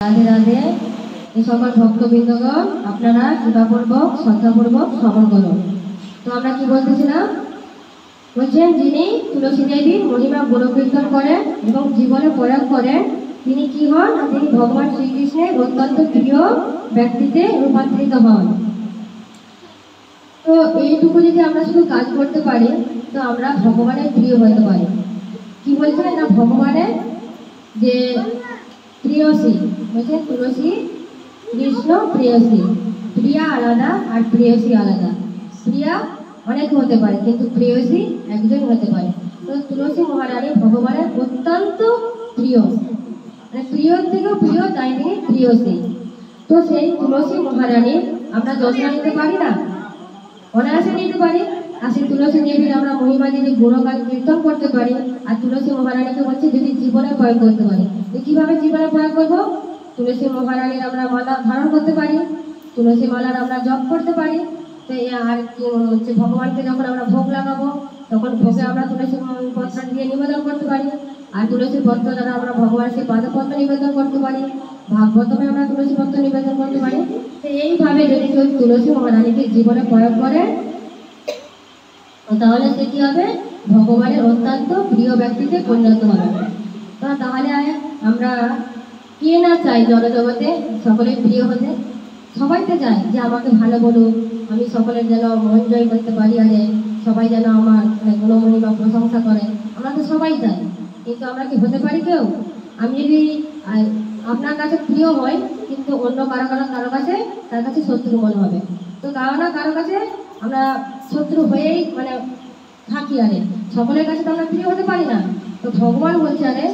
রাধে রাধে। এই সকল ভক্তবৃন্দগণ আপনারা কৃপাপূর্বক শ্রদ্ধাপূর্বক শ্রবণ করুন। তো আমরা কি বলতেছিলাম, বলছেন যিনি তুলসী দেবীর মহিমা গুণকীর্তন করেন এবং জীবনে প্রয়োগ করেন তিনি কি হন, তিনি ভগবান শ্রীকৃষ্ণের অত্যন্ত প্রিয় ব্যক্তিতে রূপান্তরিত হন। তো এইটুকু যদি আমরা শুধু কাজ করতে পারি তো আমরা ভগবানের প্রিয় হতে পারি। কি বলছেন না, ভগবানের যে প্রেয়সী বলছে তুলসী কৃষ্ণ প্রেয়সী, প্রিয়া আলাদা আর প্রেয়সী আলাদা। প্রিয়া অনেক হতে পারে কিন্তু প্রেয়সী একজন হতে পারে। তো তুলসী মহারানী ভগবানের অত্যন্ত প্রিয়, মানে প্রিয়র থেকেও প্রিয়, তাই তিনি প্রেয়সী। তো সেই তুলসী মহারানীর আমরা যত্ন নিতে পারি না, অনায়াসে নিতে পারি। আর সেই তুলসী দেবীর আমরা মহিমা যদি গুণগান কীর্তন করতে পারি, আর তুলসী মহারানীকে বলছে যদি জীবনে প্রয়োগ করতে পারি, তো কীভাবে জীবনে প্রয়োগ করবো? তুলসী মহারানীর আমরা মালা ধারণ করতে পারি, তুলসী মালার আমরা জপ করতে পারি। তো আর কি হচ্ছে, ভগবানকে যখন আমরা ভোগ লাগাবো তখন ভোগে আমরা তুলসী পত্র দিয়ে নিবেদন করতে পারি। আর তুলসী পত্র দ্বারা আমরা ভগবান সেই পাদপত্র নিবেদন করতে পারি, ভাগবতমে আমরা তুলসী পত্র নিবেদন করতে পারি। তো এইভাবে যদি কেউ তুলসী মহারানীকে জীবনে প্রয়োগ করে তাহলে সে কি হবে, ভগবানের অত্যন্ত প্রিয় ব্যক্তিতে পরিণত হবে। তাহলে আমরা কে না চাই জনজগতে সকলের প্রিয় হতে? সবাই তো চায় যে আমাকে ভালো বলুক, আমি সকলের যেন মন জয় করতে পারি, আরে সবাই যেন আমার গুণমহিমা প্রশংসা করে, আমরা তো সবাই চাই। কিন্তু আমরা কি হতে পারি কেউ? আমি যদি আপনার কাছে প্রিয় হয় কিন্তু অন্য কারো কাছে তার কাছে শত্রু মনে হবে, তো কারো না কারো কাছে আমরা শত্রু হয়েই মানে থাকি, আরে সকলের কাছে তো আমরা প্রিয় হতে পারি না। তো ভগবান বলছে আরে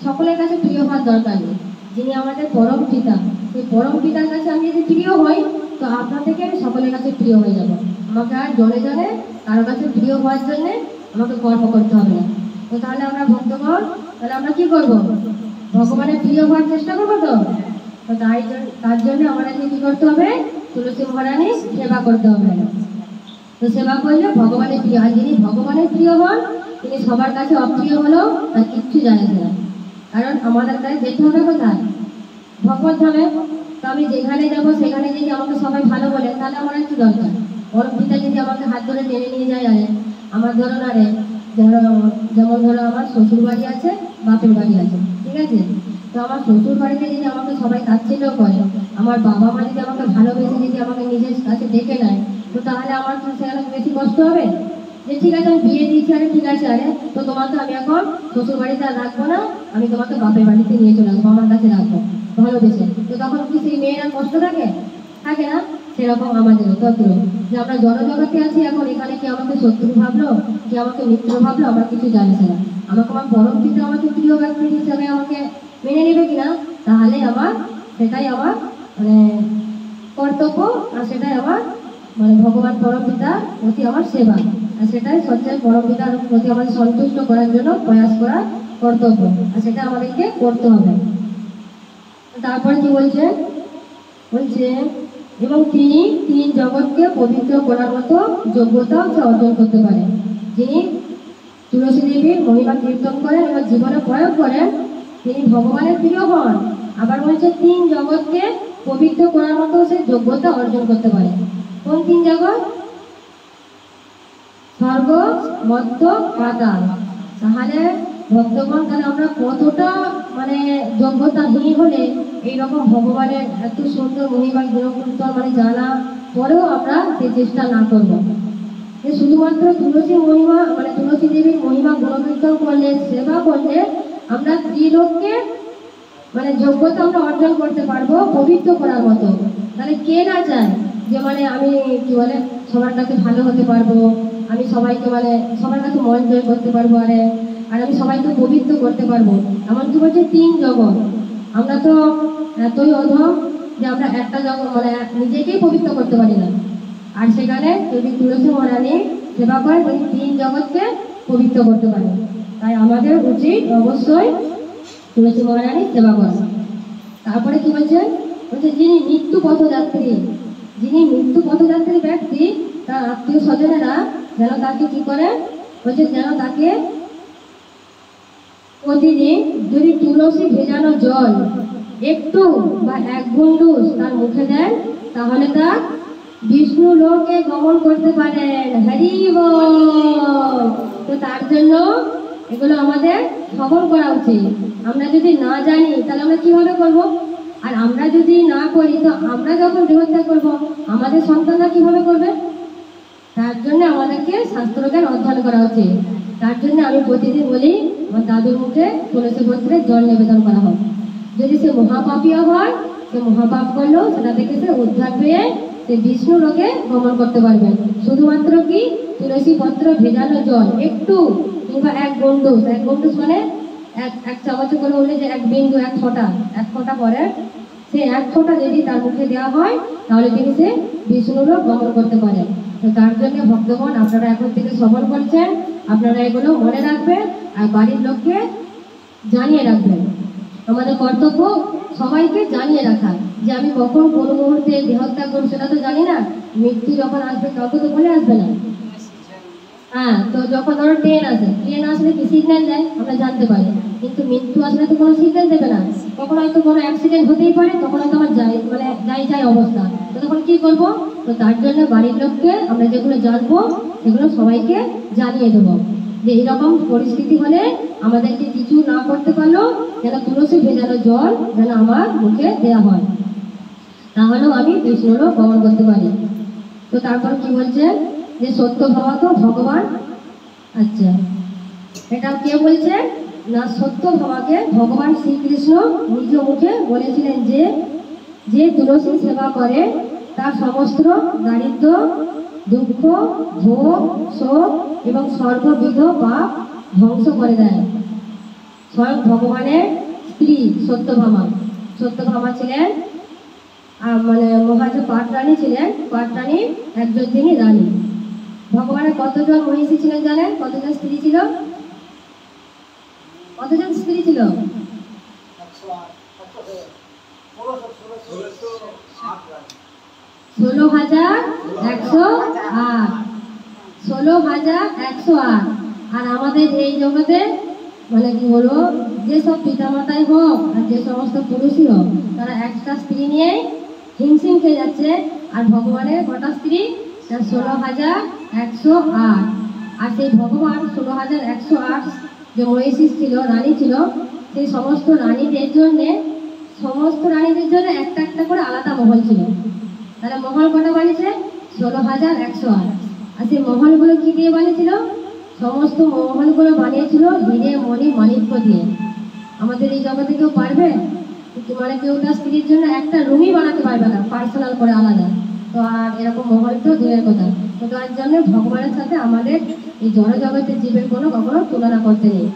সকলের কাছে প্রিয় হওয়ার দরকার নেই, যিনি আমাদের পরম পিতা, সেই পরম পিতার কাছে আমি যদি প্রিয় হই তো আপনার থেকে আমি সকলের কাছে প্রিয় হয়ে যাব। আমাকে আর জনে জনে কারো কাছে প্রিয় হওয়ার জন্যে আমাকে গর্ব করতে হবে না। তো তাহলে আমরা ভক্তগণ, তাহলে আমরা কি করব? ভগবানের প্রিয় হওয়ার চেষ্টা করবো। তো তার জন্য আমাদেরকে কি করতে হবে? তুলসী মহারানী সেবা করতে হবে। তো সেবা করলে ভগবানের প্রিয়, আর যিনি ভগবানের প্রিয় হন তিনি সবার কাছে অপ্রিয় হলেও তার কিচ্ছু জানে না। কারণ আমাদের কাছে যেতে হবে কোথায়? ভগবত ধামে। তো আমি যেখানে যাবো সেখানে যদি আমাকে সবাই ভালো বলে তাহলে আমার একটু দরকার। ওর পিতা যদি আমাকে হাত ধরে টেনে নিয়ে যায়, আরে আমার ধরুন আরে যেমন ধরো আমার শ্বশুর বাড়ি আছে, বাপের বাড়ি আছে, ঠিক আছে? তো আমার শ্বশুর বাড়িতে যদি আমাকে সবাই তাচ্ছিল্য করে, আমার বাবা মা যদি আমাকে ভালোবেসে যদি আমাকে নিজের কাছে ডেকে নেয়, তো তাহলে আমার কি সেখানে বেশি কষ্ট হবে? যে ঠিক আছে আমি বিয়ে দিয়েছি, আরে ঠিক আছে, আরে তো তোমাকে আমি এখন শ্বশুর বাড়িতে আর রাখবো না, আমি তোমাকে বাপের বাড়িতে নিয়ে চলে আসবো, আমার কাছে রাখবো ভালোবেসে। তো তখন কি সেই মেয়েরা কষ্ট থাকে? থাকে না? সেরকম আমাদের তত্ত্ব যে আমরা জনজগতে আছি, এখন এখানে কি আমাকে শত্রু ভাবলো, কি আমাকে মিত্র ভাবলো, আমরা কিছু জানি না। আমাকে আমার পরম পিতা আমাকে প্রিয় ব্যক্তি হিসাবে আমাকে মেনে নেবে কিনা, তাহলে আমার সেটাই আমার মানে কর্তব্য, আর সেটাই আমার মানে ভগবান পরম পিতার প্রতি আমার সেবা, আর সেটাই সবচেয়ে পরম পিতার প্রতি আমাদের সন্তুষ্ট করার জন্য প্রয়াস করা কর্তব্য, আর সেটা আমাদেরকে করতে হবে। তারপরে কি বলছে, এবং তিনি তিন জগৎকে পবিত্র করার মতো যোগ্যতা অর্জন করতে পারেন। যিনি তুলসী দেবীর মহিমা কীর্তন করেন এবং জীবনে প্রয়োগ করেন তিনি ভগবানের প্রিয় হন। আবার বলছে তিন জগৎকে পবিত্র করার মতো সে যোগ্যতা অর্জন করতে পারে। কোন তিন জগৎ? স্বর্গ, মর্ত্য, পাতাল। তাহলে ভক্তগণ, তাহলে আমরা কতটা মানে যোগ্যতাহীন হলে এইরকম ভগবানের এত সুন্দর মহিমা গুণকীর্তন মানে জানা পরেও আমরা সেই চেষ্টা না করব। যে শুধুমাত্র তুলসী মহিমা মানে তুলসী দেবীর মহিমা গুণকীর্তন করলে, সেবা করলে আমরা ত্রিলোককে মানে যোগ্যতা আমরা অর্জন করতে পারবো পবিত্র করার মতো। তাহলে কে না চায় যে মানে আমি কি বলে সবার কাছে ভালো হতে পারবো, আমি সবাইকে মানে সবার কাছে মন জয় করতে পারবো, আর আমি সবাইকে পবিত্র করতে পারবো। এমনকি বলছে তিন জগৎ। আমরা তো এতই অধম যে আমরা একটা জগৎ মানে নিজেকেই পবিত্র করতে পারি না, আর সেখানে যদি তুলসী মহারানী সেবা করে তিনি তিন জগৎকে পবিত্র করতে পারে। তাই আমাদের উচিত অবশ্যই তুলসী মহারানী সেবা করা। তারপরে কি বলছে, যিনি মৃত্যু পথযাত্রী ব্যক্তি তার আত্মীয় স্বজনেরা যেন তাকে কি করে, বলছে যেন তাকে প্রতিদিন যদি তুলসী ভেজানো জল একটু বা এক গুন্ডুস তার মুখে দেন, তাহলে তার বিষ্ণু লোকে গমন করতে পারেন। হরি বল। তো তার জন্য এগুলো আমাদের শ্রবণ করা উচিত। আমরা যদি না জানি তাহলে আমরা কিভাবে করব? আর আমরা যদি না করি তো আমরা যখন দেহত্যাগ করবো আমাদের সন্তানরা কিভাবে করবে? তার জন্য আমাদেরকে শাস্ত্রজ্ঞান অধ্যয়ন করা উচিত। তার জন্য আমি প্রতিদিন বলি আমার দাদুর মুখে তুলসী পত্রে জল নিবেদন করা হয়। যদি সে মহাপাপীও হয়, সে মহাপাপ করলেও সেটা থেকে সে উদ্ধার পেয়ে সে বিষ্ণু লোকে গমন করতে পারবে। শুধুমাত্র কি তুলসী পত্র ভেজানো জল একটু কিংবা এক গন্ডুস মানে এক চামচ করে হলে যে এক বিন্দু, এক ফোঁটা পরে সে এক ফোঁটা যদি তার মুখে দেওয়া হয় তাহলে তিনি সে বিষ্ণু লোক গমন করতে পারে। তো তার জন্য ভক্তগণ আপনারা এখন থেকে শ্রবণ করছেন, আপনারা এগুলো মনে রাখবেন আর বাড়ির লোককে জানিয়ে রাখবেন। আমাদের কর্তব্য সবাইকে জানিয়ে রাখা যে আমি কখন কোন মুহূর্তে দেহত্যাগ করবো সেটা তো জানি না। মৃত্যু যখন আসবে কাউকে তো বলে আসবে না। হ্যাঁ, তো যখন ধরো ট্রেন আসলে কি সিগন্যাল দেয় আমরা জানতে পারি, কিন্তু মৃত্যু আসলে তো কোনো সিগন্যাল দেবে না। কখন হয়তো কোনো অ্যাক্সিডেন্ট হতেই পারে, তখন হয়তো আমার যাই অবস্থা, তো তখন কি করব? তো তার জন্য বাড়ির লোককে আমরা যেগুলো জানবো সেগুলো সবাইকে জানিয়ে দেবো যে এইরকম পরিস্থিতি হলে আমাদেরকে কিছু না করতে পারলেও যেন তুলসী ভেজানো জল যেন আমার মুখে দেওয়া হয়, তাহলেও আমি বিষ্ণুরও গমন করতে পারি। তো তারপর কি বলছে যে সত্য ভাবাকে ভগবান, আচ্ছা এটা কে বলছে না, সত্য ভাবাকে ভগবান শ্রীকৃষ্ণ নিজ মুখে বলেছিলেন যে যে তুলসী সেবা করে তার সমস্ত দারিদ্র, দুঃখ, ভোগ, শোক এবং সর্ববিধ পাপ ধ্বংস করে দেয়। স্বয়ং ভগবানের স্ত্রী সত্যভামা ছিলেন মানে মহারাজ পাটরানী ছিলেন, পাটরানীর একজন তিনি রানী। ভগবানের কতজন মহিষী ছিলেন জানেন? কতজন স্ত্রী ছিল? 16,108। আর আমাদের এই জগতে মানে কি বলবো, যেসব পিতামাতাই হোক আর যে সমস্ত পুরুষই হোক তারা একটা স্ত্রী নিয়ে হিমশিম খেয়ে যাচ্ছে। আর ভগবানের কটা স্ত্রী? 16,108। আর সেই ভগবান 16,108 যে মহিষী ছিল, রানী ছিল, সেই সমস্ত রানীদের জন্য একটা একটা করে আলাদা মহল ছিল। তাহলে মহল কটা বানিয়েছে? 16,108। আর সেই মহলগুলো কি দিয়ে বানিয়েছিল? সমস্ত মহলগুলো বানিয়েছিল হিরে, মণি, মাণিক্য দিয়ে। আমাদের এই জগতে কেউ পারবে? মানে কেউ তার স্ত্রীর জন্য একটা রুমই বানাতে পারবে না পার্সোনাল করে আলাদা। তো আর এরকম মহল তো দূরের কথা। তো তার জন্য ভগবানের সাথে আমাদের এই জড়জগতের জীবের কখনো তুলনা করতে নেই।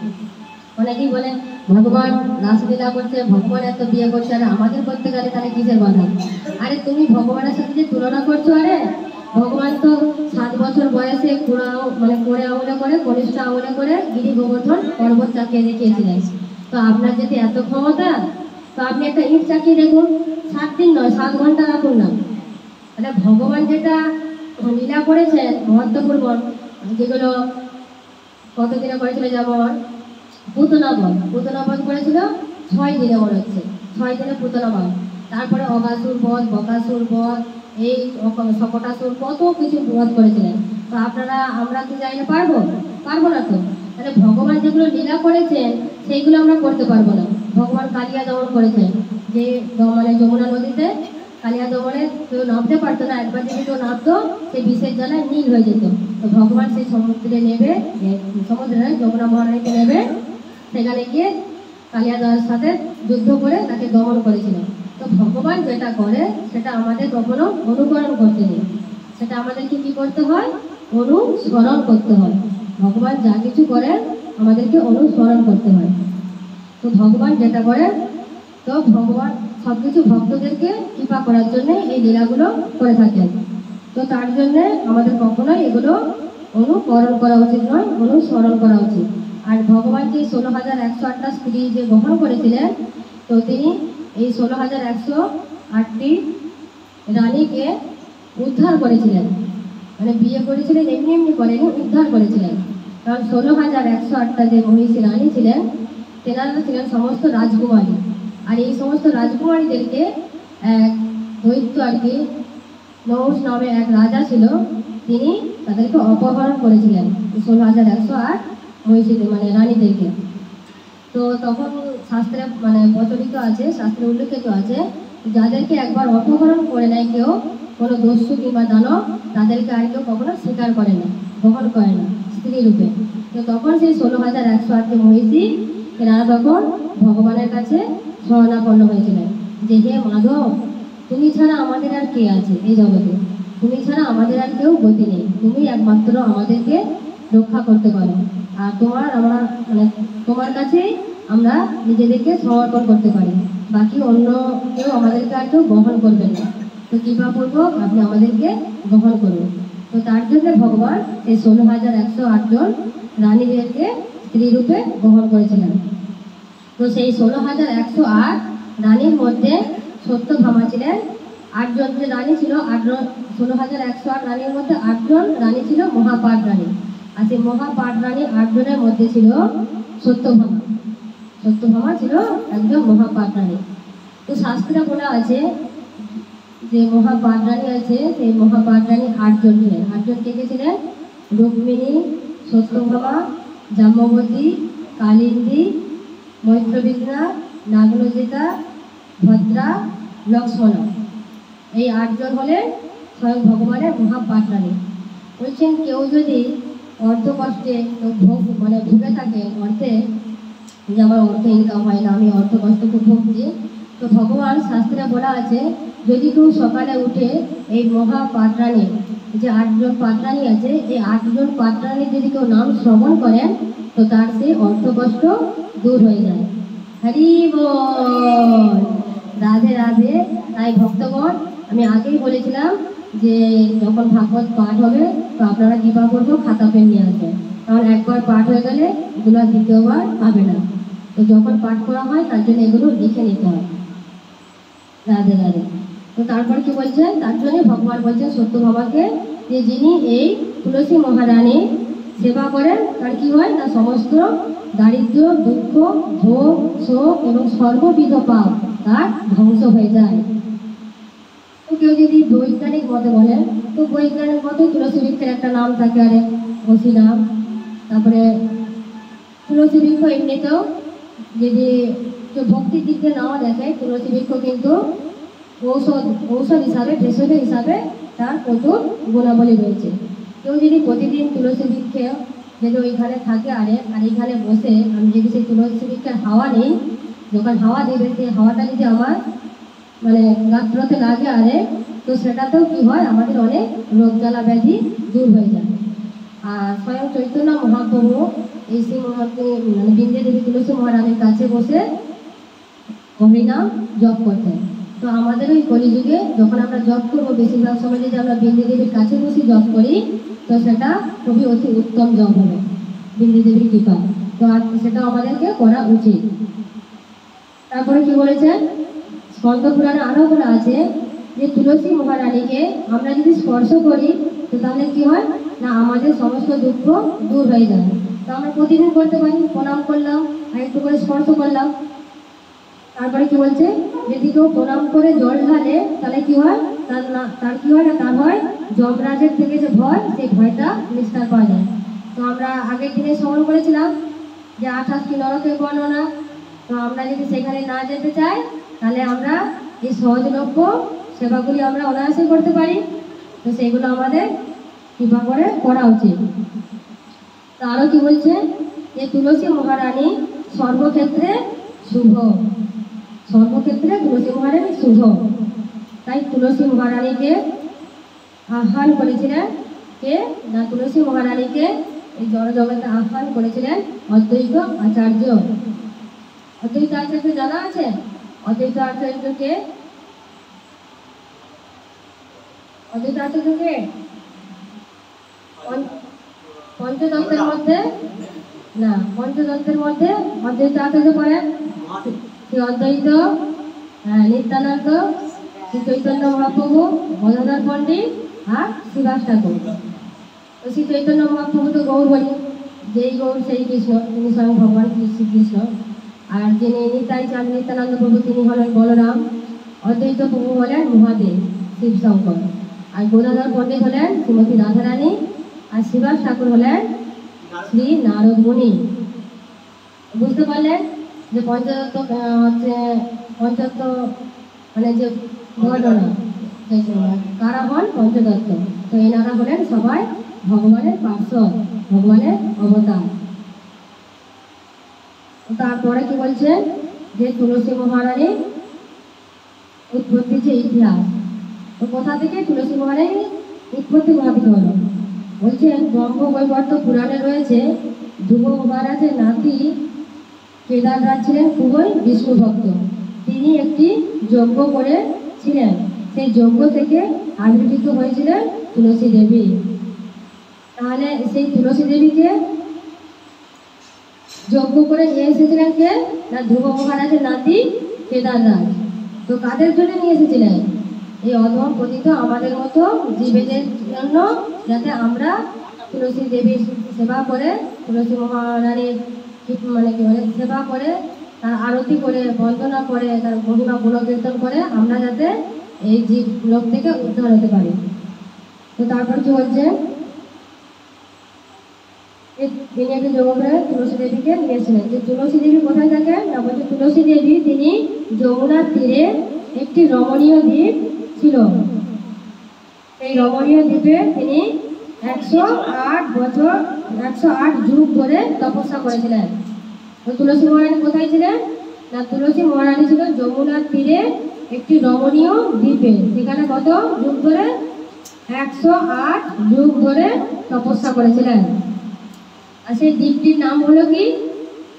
অনেকেই বলে ভগবান রাসলীলা করছে, ভগবান এত বিয়ে করছে, আর আমাদের করতে গেলে তাহলে কিসের বাধা? আরে তুমি ভগবানের সাথে যে তুলনা করছো, আরে ভগবান তো 7 বছর বয়সে কোড়ে আঙুলে করে কনিষ্ঠ আঙুলে করে গিরি গোবর্ধন পর্বত চাকিয়ে দেখিয়েছিলেন। তো আপনার যদি এত ক্ষমতা, তো আপনি একটা ইট চাকিয়ে দেখুন, 7 দিন নয় 7 ঘন্টা রাখুন না। তাহলে ভগবান যেটা লীলা করেছেন মহত্বপূর্ণ, যেগুলো কতদিনে করেছিল, যেমন পুতনা বধ করেছিল 6 দিনে, মনে হচ্ছে 6 দিনে পুতনা বধ। তারপরে অগাসুর বধ, বকাসুর বধ, এই সকটাসুর, কত কিছু বধ করেছিলেন। তো আমরা কি চাইলে পারবো না তো। তাহলে ভগবান যেগুলো লীলা করেছেন সেইগুলো আমরা করতে পারবো না। ভগবান কালিয়া দমন করেছেন, যে মানে যমুনা নদীতে কালিয়া দমনে কেউ নামতে পারতো না, একবার যদি কেউ নামতো সেই বিষের জ্বালায় নীল হয়ে যেত। তো ভগবান সেই সমুদ্রে নেবে, যমুনা মহারানীকে নেবে, সেখানে গিয়ে কালিয়া দেওয়ার সাথে যুদ্ধ করে তাকে দমন করেছিল। তো ভগবান যেটা করে সেটা আমাদের কখনো অনুকরণ করতে নেই, সেটা আমাদেরকে কি করতে হয়? অনুসরণ করতে হয়। ভগবান যা কিছু করেন আমাদেরকে অনুসরণ করতে হয়। তো ভগবান যেটা করেন, তো ভগবান সবকিছু ভক্তদেরকে কৃপা করার জন্য এই লীলাগুলো করে থাকেন। তো তার জন্যে আমাদের কখনোই এগুলো অনুকরণ করা উচিত নয়, অনুসরণ করা উচিত। আর ভগবান যে 16,108টা স্ত্রী যে গ্রহণ করেছিলেন, তো তিনি এই 16,108টি রানীকে উদ্ধার করেছিলেন। মানে বিয়ে করেছিলেন এমনি করেনি, উদ্ধার করেছিলেন। কারণ 16,108টা যে মহিষী রানী ছিলেন, তেনারা ছিলেন সমস্ত রাজকুমারী। আর এই সমস্ত রাজকুমারীদেরকে এক দৈত্য আর কি, নৌস নামে এক রাজা ছিল, তিনি তাদেরকে অপহরণ করেছিলেন 16,108 মহিষীদের মানে রানীদেরকে। তো তখন শাস্ত্রে মানে প্রচলিত আছে, শাস্ত্রে উল্লেখিত আছে, যাদেরকে একবার অপহরণ করে নেয় কেউ, কোনো দস্যু কিংবা দানব, তাদেরকে আর কেউ কখনো স্বীকার করে না, গ্রহণ করে না স্ত্রী রূপে। তো তখন সেই 16,108 মহিষী এরা তখন ভগবানের কাছে শরণাপন্ন হয়েছিলেন যে হে মাধব, তুমি ছাড়া আমাদের আর কে আছে এই জগতে, তুমি ছাড়া আমাদের আর কেউ গতি নেই, তুমি একমাত্র আমাদেরকে রক্ষা করতে পারো। আর আমরা মানে তোমার কাছেই আমরা নিজেদেরকে সমর্পণ করতে পারি, বাকি অন্য কেউ আমাদেরকে আর কেউ গ্রহণ করবেন না। তো কৃপাপূর্বক আপনি আমাদেরকে গ্রহণ করুন। তো তার জন্য ভগবান এই 16,108 জন রানীদেরকে স্ত্রী রূপে গ্রহণ করেছিলেন। তো সেই 16,108 রানীর মধ্যে সত্যভামা ছিলেন 8 জন, যে রানী ছিল 8 জন, 16,108 রানীর মধ্যে 8 জন রানী ছিল মহাপাট রানী। আর সেই মহাপাট রানী 8 জনের মধ্যে ছিল সত্যভামা। সত্যভামা ছিল একজন মহাপাট রানী। তো শাস্ত্রে বলা আছে যে মহাপাট রানী আছে, সেই মহাপাট রানী 8 জন ছিলেন। 8 জন কে ছিলেন? রুক্মিণী, সত্যভামা, জাম্ববতী, কালিন্দী, মৈত্রবিদ্যা, নাগনজিতা, ভদ্রা, লক্ষ্মণা। এই 8 জন হলেন স্বয়ং ভগবানের মহাপাট রানী। বলছেন কেউ যদি অর্থ কষ্টে মানে ভুগে থাকে, অর্থে যে আমার অর্থ ইনকাম হয় না, আমি অর্থ কষ্ট খুব ভুগছি, তো ভগবান শাস্ত্রে বলা আছে যদি কেউ সকালে উঠে এই মহাপাটরানী, যে 8 জন পাটরানী আছে, এই 8 জন পাটরানীর যদি কেউ নাম শ্রবণ করেন তো তার সেই অর্থ কষ্ট দূর হয়ে যায়। হরি বল, রাধে রাধে। তাই ভক্তগণ, আমি আগেই বলেছিলাম যে যখন ভাগবত পাঠ হবে তো আপনারা কৃপা করবো খাতা পেন নিয়ে আসবেন, কারণ একবার পাঠ হয়ে গেলে এগুলো দ্বিতীয়বার পাবে না। তো যখন পাঠ করা হয় তার জন্য এগুলো লিখে নিতে হয়। রাধে রাধে। তো তারপর কি বলছেন? তার জন্য ভগবান বলছেন সত্যভামাকে যে যিনি এই তুলসী মহারানী সেবা করেন তার কি হয় না, সমস্ত দারিদ্র, দুঃখ, ভোগ, শোক এবং সর্ববিধ পাপ তার ধ্বংস হয়ে যায়। তো কেউ যদি বৈজ্ঞানিক মতে বলেন তো বৈজ্ঞানিক মতে তুলসী বৃক্ষের একটা নাম থাকে, আরে ঘষি নাম। তারপরে তুলসী বৃক্ষ এমনিতেও যদি কেউ ভক্তির দিক দিয়ে নাও দেখে, তুলসী বৃক্ষ কিন্তু ঔষধ হিসাবে, ভেষজ হিসাবে তার প্রচুর গুণাবলী রয়েছে। কেউ যদি প্রতিদিন তুলসী বৃক্ষে যদি ওইখানে থাকে আর এইখানে বসে আমি যদি সেই তুলসী বৃক্ষের হাওয়া নিই, যখন হাওয়া দেবে সেই হাওয়াটা যদি আমার মানে গাত্রতে লাগে তো সেটাতেও কি হয়, আমাদের অনেক রোগ জ্বালা ব্যাধি দূর হয়ে যায়। আর স্বয়ং চৈতন্য মহাপ্রভু এই শ্রী মানে বিন্দে দেবী তুলসী মহারানীর কাছে বসে হরিনাম জপ করতেন। তো আমাদের ওই কলিযুগে যখন আমরা জপ করবো, বেশিরভাগ সময় যদি আমরা বিন্দে দেবীর কাছে বসে জপ করি তো সেটা খুবই অতি উত্তম জপ হবে বিন্দে দেবীর কৃপা। তো সেটা আমাদেরকে করা উচিত। তারপরে কি বলেছেন? স্কন্দ পুরাণে আরও বলা আছে যে তুলসী মহারানীকে আমরা যদি স্পর্শ করি তো তাহলে কি হয় না, আমাদের সমস্ত দুঃখ দূর হয়ে যায়। তো আমরা প্রতিদিন করতে পারি, প্রণাম করলাম আর একটু করে স্পর্শ করলাম। তারপরে কি বলছে, যদি কেউ প্রণাম করে জল ঢালে তাহলে কি হয়, তার কি হয় না, তার হয় যমরাজের থেকে যে ভয়, সেই ভয়টা নিস্তার পাওয়া যায়। তো আমরা আগের দিনে শ্রবণ করেছিলাম যে 28টি নরকের বর্ণনা। তো আমরা যদি সেখানে না যেতে চাই তাহলে আমরা এই সহজলভ্য সেবাগুলি আমরা অনায়াসে করতে পারি। তো সেইগুলো আমাদের কৃপা করে করা উচিত। তো আরও কি বলছে যে তুলসী মহারানী সর্বক্ষেত্রে শুভ, সর্বক্ষেত্রে তুলসী মহারানী শুভ। তাই তুলসী মহারানীকে আহ্বান করেছিলেন কে না, তুলসী মহারানীকে এই জড়জগতে আহ্বান করেছিলেন অদ্বৈত আচার্য। অদ্বৈত আচার্য জানা আছে? অদ্বৈত আচার্যকে পঞ্চতত্ত্বের মধ্যে না, পঞ্চতত্ত্বের মধ্যে অদ্বৈত আচার্য করেন শ্রী অদ্বৈত, নিত্যানন্দ, শ্রী চৈতন্য মহাপ্রভু, গদাধর পণ্ডিত আর শ্রীবাস ঠাকুর। তো শ্রী চৈতন্য মহাপ্রভু তো গৌর বলি, যেই গৌর সেই কৃষ্ণ, তিনি স্বয়ং ভগবান শ্রীকৃষ্ণ। আর যিনি নিতাই চাঁদ নিত্যানন্দ প্রভু তিনি হলেন বলরাম, অদ্বৈত প্রভু হলেন মহাদেব শিবশঙ্কর, আর গদাধর পণ্ডিত হলেন শ্রীমতী রাধারানী, আর শিবাস ঠাকুর হলেন শ্রী নারদ মুনি। বুঝতে পারলেন যে পঞ্চতত্ত্ব হচ্ছে পঞ্চতত্ত্ব মানে যে ঘটনা কারা হন পঞ্চতত্ত্ব। তো এনারা হলেন সবাই ভগবানের পার্শ্বদ, ভগবানের অবতার। তারপরে কি বলছে যে তুলসী মহারানী উৎপত্তি যে ইতিহাস, তো কোথা থেকে তুলসী মহারানী উৎপত্তি কোথা থেকে হলো? বলছেন ব্রহ্মবৈবর্ত পুরাণে রয়েছে ধ্রুব মহারাজের নাতি কেদাররাজ ছিলেন খুবই বিষ্ণু ভক্ত। তিনি একটি যজ্ঞ করেছিলেন, সেই যজ্ঞ থেকে আবির্ভূত হয়েছিলেন তুলসী দেবী। তাহলে সেই তুলসী দেবীকে যজ্ঞ করে নিয়ে এসেছিলেন কে না ধ্রুব মহারাজের নাতি কেদাররাজ। তো কাদের জন্য নিয়ে এসেছিলেন? এই অধম পতিত আমাদের মতো জীবেদের জন্য, যাতে আমরা তুলসী দেবীর সেবা করে তুলসী মহারানীর মানে কি বলে সেবা করে তার আরতি করে বন্দনা করে তার মহিমা গুণকীর্তন করে আমরা যাতে এই জীব লোক থেকে উদ্ধার হতে পারি। তো তারপর কি বলছে তিনি একটি যোগ করে তুলসী দেবীকে নিয়েছিলেন। যে তুলসী দেবী কোথায় থাকেন না বলছে তুলসী দেবী তিনি যমুনার তীরে একটি রমণীয় দ্বীপ ছিল। এই রমণীয় দ্বীপে তিনি 108 যুগ ধরে তপস্যা করেছিলেন। তো তুলসী মহারানী কোথায় ছিলেন না তুলসী মহারানী ছিল যমুনার তীরে একটি রমণীয় দ্বীপে। সেখানে কত যুগ ধরে 108 যুগ ধরে তপস্যা করেছিলেন। আর সেই দ্বীপটির নাম হলো কি?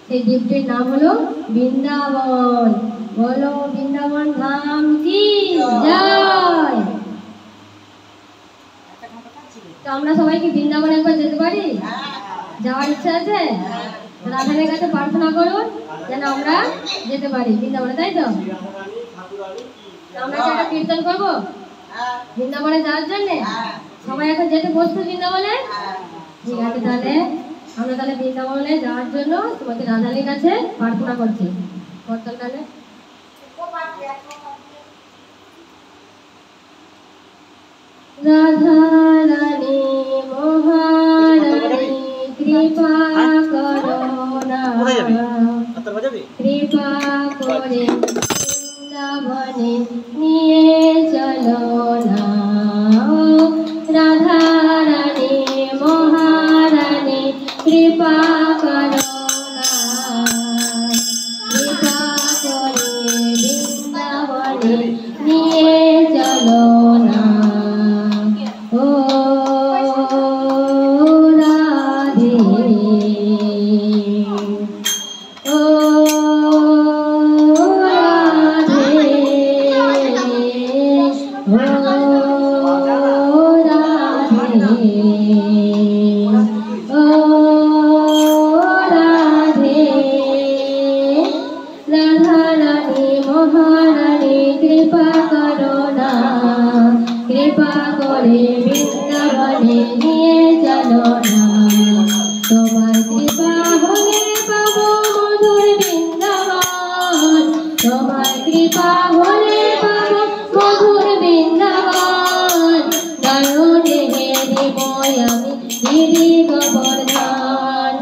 সেই দ্বীপটির নাম হলো বৃন্দাবন। বলো বৃন্দাবন ধাম কি জয়। তো আমরা সবাই কি বৃন্দাবনে একবার যেতে পারি? যাওয়ার ইচ্ছা আছে? রাধানের কাছে প্রার্থনা করুন যেন আমরা যেতে পারি বৃন্দাবনে, তাই তো? আমরা কি একটা কীর্তন করবো বৃন্দাবনে যাওয়ার জন্যে? সবাই এখন যেতে প্রস্তুত বৃন্দাবনে? ঠিক আছে, তাহলে আমরা তাহলে বৃন্দাবনে যাওয়ার জন্য তোমাদের রাধানের কাছে প্রার্থনা করছি। করতালে রাধা রানী মহারানী কৃপা করো না, কৃপা করে বৃন্দাবনে নিয়ে চলো না। রাধা রানী মহারানী কৃপা করো না, কৃপা করে বৃন্দাবনে নিয়ে চলো না। ও রাধে, ও রাধে, ও রাধে, ও রাধে। রাধা রানী মহারানী কৃপা করো না, কৃপা করে বৃন্দাবনে নিয়ে চলো না। তোমার কৃপা হলে পাবো মধুর বৃন্দাবন, তোমার কৃপা হলে পাবো মধুর বৃন্দাবন। নয়নে হেরিব আমি গিরি গোবর্ধন,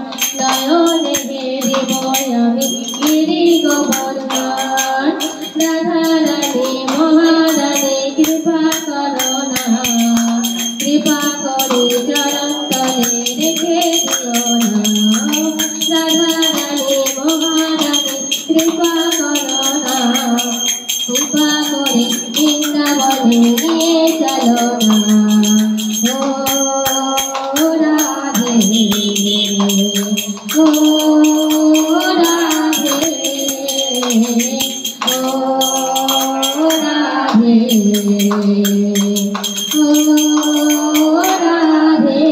নয়নে হেরিব আমি গিরি গোবর্ধন। রাধা রানী মহারানী কৃপা করো না, কৃপা করে চরণ তলে রেখে দিও না। রাধা রানী মহারানী কৃপা করো না, কৃপা করে বৃন্দাবনে নিয়ে চলো না। ও রাধে, ও রাধে, ও রাধে, ও রাধে।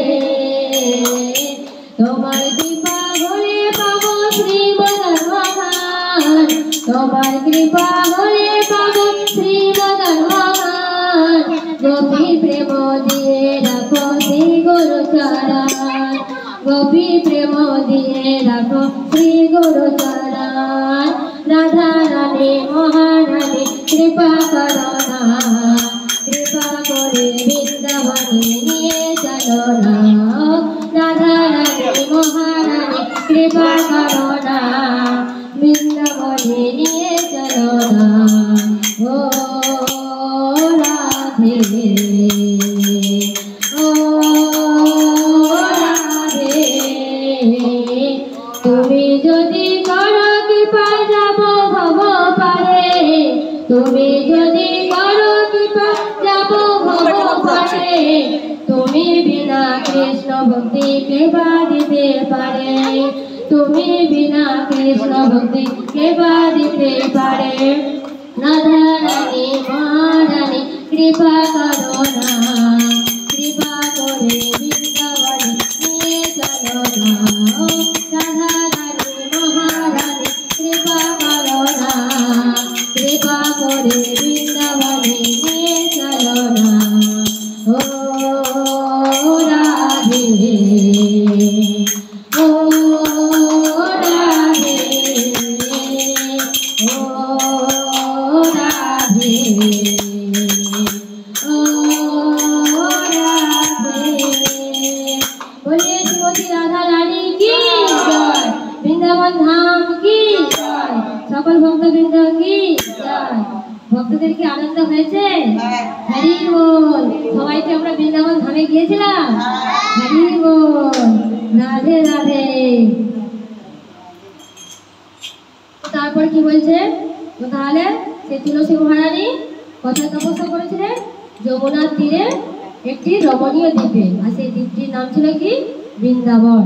তোমার কৃপা হলে পাবো শ্রীমদন মহান, তোমার কৃপা হলে পাবো শ্রীমদন মহান। গোপী প্রেম দিয়ে রাখো শ্রী গুরু চরণ, গোপী প্রেম দিয়ে রাখো শ্রী গুরু চরণ। রাধা রানী মহারানী কৃপা করো না, কৃপা করে বৃন্দাবনে নিয়ে চলো না। রাধা রানী মহারানী কৃপা করো না, বৃন্দাবনে নিয়ে চলো না। ও রাধে, ও রাধে, তুমি যদি করো কৃপা যাব ভব পারে, তুমি যদি করো কৃপা যাব ভব পারে, তুমি বিনা কৃষ্ণ ভক্তি কে বা দিতে পারে, তুমি বিনা কৃষ্ণ ভক্তি কে বা দিতে পারে। রাধা রানী মহারানী কৃপা করো না, কৃপা করে বৃন্দাবনে নিয়ে চলো না। রাধা রানী মহারানী কৃপা করো না, কৃপা করে বৃন্দাবনে নিয়ে চলো না। ও রাধে, ও রাধে, ও রাধে, ও রাধে। बोलिए श्रीमती राधा रानी की जय, বৃন্দাবন ধাম কি জয়, সকল ভক্তবৃন্দ কি জয়। ভক্তদের কি আনন্দ হয়েছে? হরি বল। সবাইকে আমরা বৃন্দাবন ধামে গিয়েছিলাম। হরি বল, রাধে রাধে। তারপর কি বলছে? তো তাহলে সে তুলসী মহারানী কোথায় তপস্যা করেছিলেন? যমুনার তীরে একটি রমণীয় দ্বীপে, আর সেই দ্বীপটির নাম ছিল কি? বৃন্দাবন।